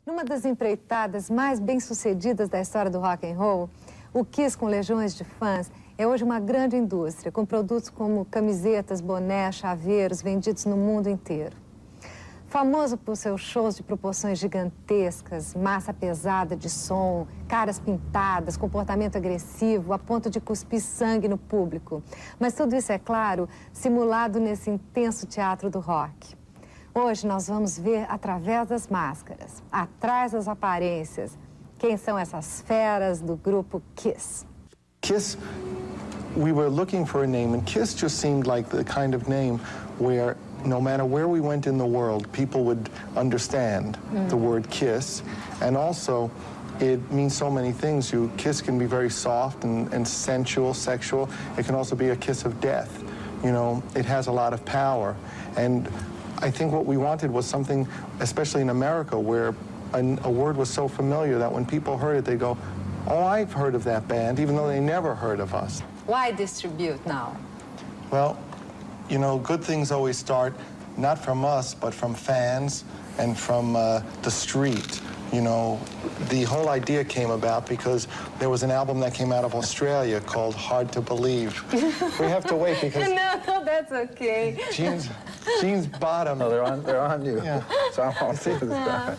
Numa das empreitadas mais bem-sucedidas da história do rock and roll, o Kiss, com legiões de fãs, é hoje uma grande indústria, com produtos como camisetas, bonés, chaveiros, vendidos no mundo inteiro. Famoso por seus shows de proporções gigantescas, massa pesada de som, caras pintadas, comportamento agressivo, a ponto de cuspir sangue no público. Mas tudo isso, é claro, simulado nesse intenso teatro do rock. Hoje nós vamos ver através das máscaras, atrás das aparências, quem são essas feras do grupo Kiss. Kiss, we were looking for a name, and Kiss just seemed like the kind of name where no matter where we went in the world, people would understand the word kiss. And also, it means so many things. Kiss can be very soft and sensual, sexual. It can also be a kiss of death. You know, it has a lot of power. And I think what we wanted was something, especially in America, where a word was so familiar that when people heard it, they go, oh, I've heard of that band, even though they never heard of us. Why distribute now? Well, you know, good things always start not from us, but from fans and from the street. You know, the whole idea came about because there was an album that came out of Australia called Hard to Believe. We have to wait because... No, that's okay. Gene's bottom. No, they're on you. Yeah. So I won't see this guy.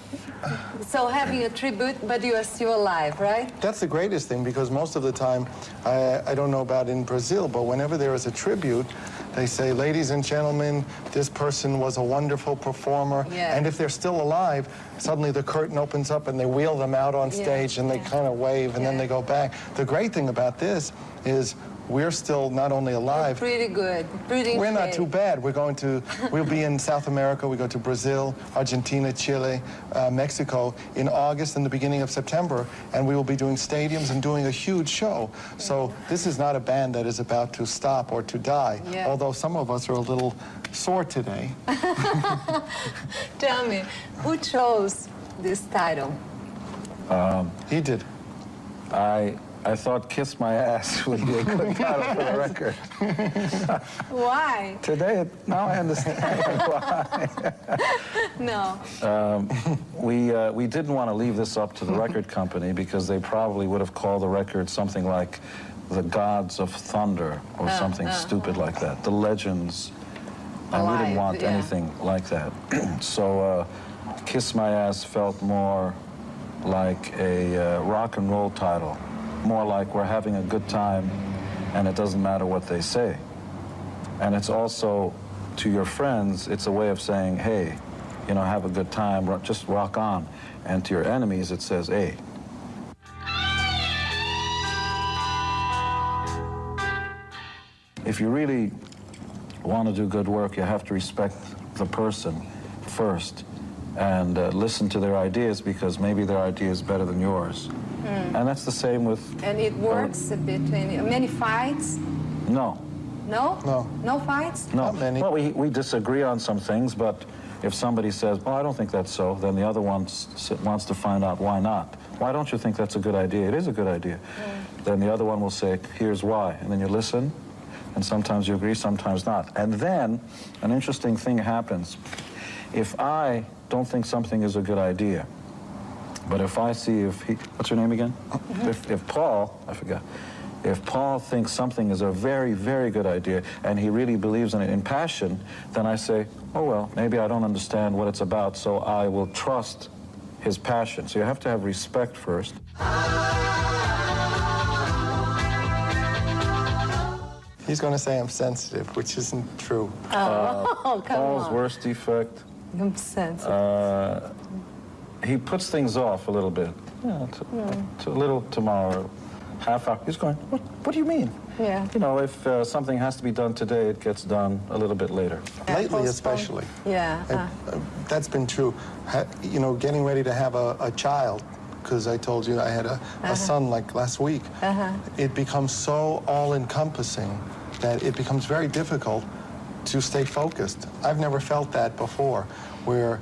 So having a tribute, but you are still alive, right? That's the greatest thing, because most of the time, I don't know about in Brazil, but whenever there is a tribute, they say, ladies and gentlemen, this person was a wonderful performer. Yeah. And if they're still alive, suddenly the curtain opens up and they wheel them out on stage and they kind of wave and then they go back. The great thing about this is we're still not only alive. You're pretty good. Pretty We're not too bad. We'll be in South America. We go to Brazil, Argentina, Chile, Mexico in August and the beginning of September, and we will be doing stadiums and doing a huge show. So this is not a band that is about to stop or to die, although some of us are a little sore today. Tell me, who chose this title? He did. I thought Kiss My Ass would be a good title for the record. Why? Today, now I understand why. No. We didn't want to leave this up to the record company because they probably would have called the record something like The Gods of Thunder or something stupid like that. The Legends. And we didn't want anything like that. So Kiss My Ass felt more like a rock and roll title. More like we're having a good time and it doesn't matter what they say. And it's also, to your friends, it's a way of saying, hey, you know, have a good time, just rock on. And to your enemies, it says, hey. If you really want to do good work, you have to respect the person first and listen to their ideas, because maybe their idea is better than yours. And that's the same with... And it works between many fights? No. No? No. No fights? No. Not many. Well, we disagree on some things, but if somebody says, oh, I don't think that's so, then the other one wants to find out why not. Why don't you think that's a good idea? It is a good idea. Then the other one will say, here's why. And then you listen, and sometimes you agree, sometimes not. And then an interesting thing happens. If I don't think something is a good idea, but if I see what's your name again? If Paul, I forgot, if Paul thinks something is a very, very good idea and he really believes in it in passion, then I say, oh, well, maybe I don't understand what it's about, so I will trust his passion. So you have to have respect first. He's going to say I'm sensitive, which isn't true. Oh, come Paul's on. worst defect, I'm sensitive. he puts things off a little bit. Yeah, to a little tomorrow, half hour. He's going, what do you mean? Yeah. You know, if something has to be done today, it gets done a little bit later. Lately, especially. Yeah. That's been true. You know, getting ready to have a child, because I told you I had a son like last week. It becomes so all-encompassing that it becomes very difficult to stay focused. I've never felt that before, where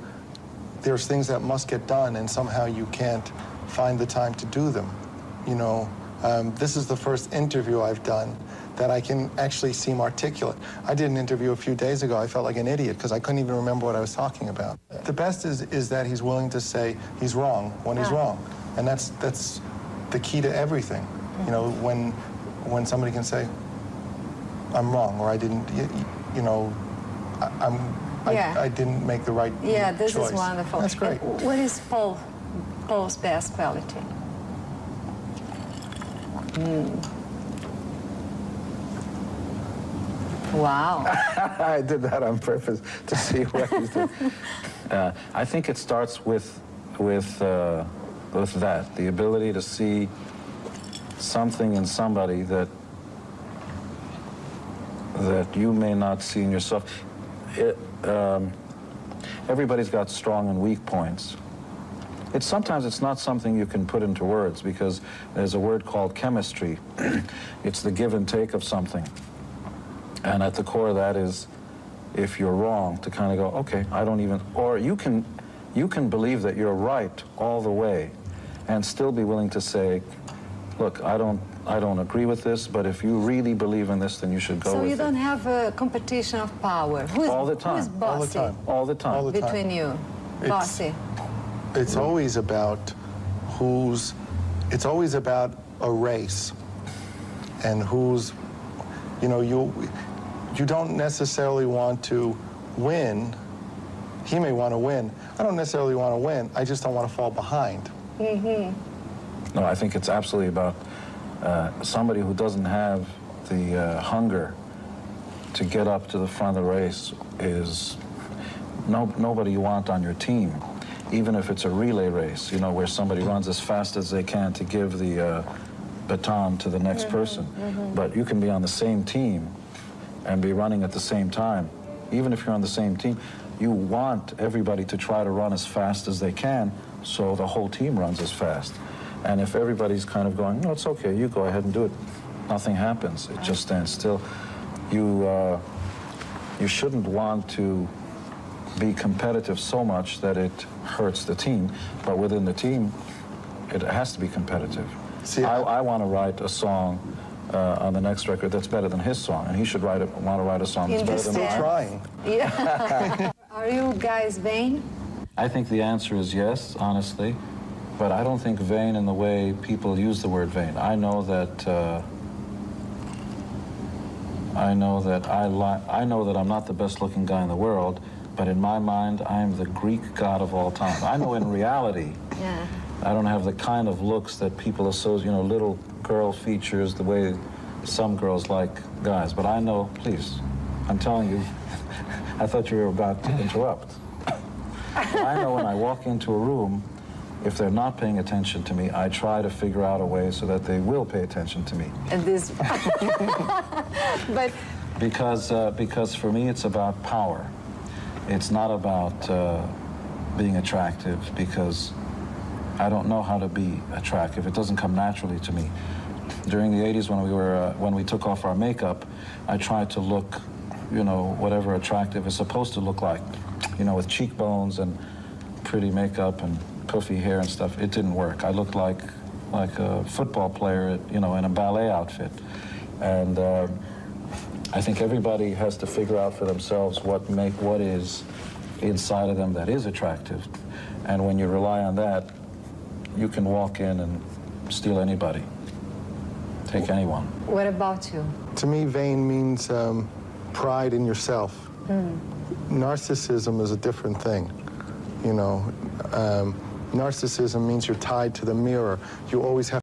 there's things that must get done and somehow you can't find the time to do them. You know, this is the first interview I've done that I can actually seem articulate. I did an interview a few days ago. I felt like an idiot because I couldn't even remember what I was talking about. The best is that he's willing to say he's wrong when he's wrong. And that's the key to everything. You know, when somebody can say, I'm wrong, or I didn't, you know, I didn't make the right choice. Yeah, this is wonderful. That's great. What is Paul's best quality? Wow. I did that on purpose to see what he's doing. I think it starts with that, the ability to see something in somebody that you may not see in yourself. Everybody's got strong and weak points. Sometimes it's not something you can put into words, because there's a word called chemistry. It's the give and take of something. And at the core of that is, if you're wrong, to kind of go, okay, I don't even, or you can believe that you're right all the way and still be willing to say, look, I don't agree with this, but if you really believe in this, then you should go with it. So you don't have a competition of power? All the time. Who's bossy? All the time. All the time. Between you? Bossy? It's always about it's always about a race, and who's, you know, you don't necessarily want to win. He may want to win. I don't necessarily want to win. I just don't want to fall behind. No, I think it's absolutely about somebody who doesn't have the hunger to get up to the front of the race is nobody you want on your team. Even if it's a relay race, you know, where somebody runs as fast as they can to give the baton to the next person. But you can be on the same team and be running at the same time. Even if you're on the same team, you want everybody to try to run as fast as they can, so the whole team runs as fast. And if everybody's kind of going, no, it's okay, you go ahead and do it, nothing happens. It just stands still. You shouldn't want to be competitive so much that it hurts the team, but within the team, it has to be competitive. See, I want to write a song on the next record that's better than his song, and he should want to write a song that's better than mine. Still trying. Yeah. Are you guys vain? I think the answer is yes, honestly, but I don't think vain in the way people use the word vain. I know that I'm not the best-looking guy in the world, but in my mind, I'm the Greek god of all time. I know in reality, I don't have the kind of looks that people associate, you know, little girl features, the way some girls like guys. But I know, please, I'm telling you, I thought you were about to interrupt. I know when I walk into a room, if they're not paying attention to me, I try to figure out a way so that they will pay attention to me. And this, but because for me, it's about power. It's not about being attractive, because I don't know how to be attractive. It doesn't come naturally to me. During the 80s, when we took off our makeup, I tried to look, you know, whatever attractive is supposed to look like, you know, with cheekbones and pretty makeup and puffy hair and stuff. It didn't work. I looked like a football player, you know, in a ballet outfit. And I think everybody has to figure out for themselves what is inside of them that is attractive. And when you rely on that, you can walk in and steal anybody, take anyone. what about you? To me, vain means pride in yourself. Narcissism is a different thing, you know. Narcissism means you're tied to the mirror. You always have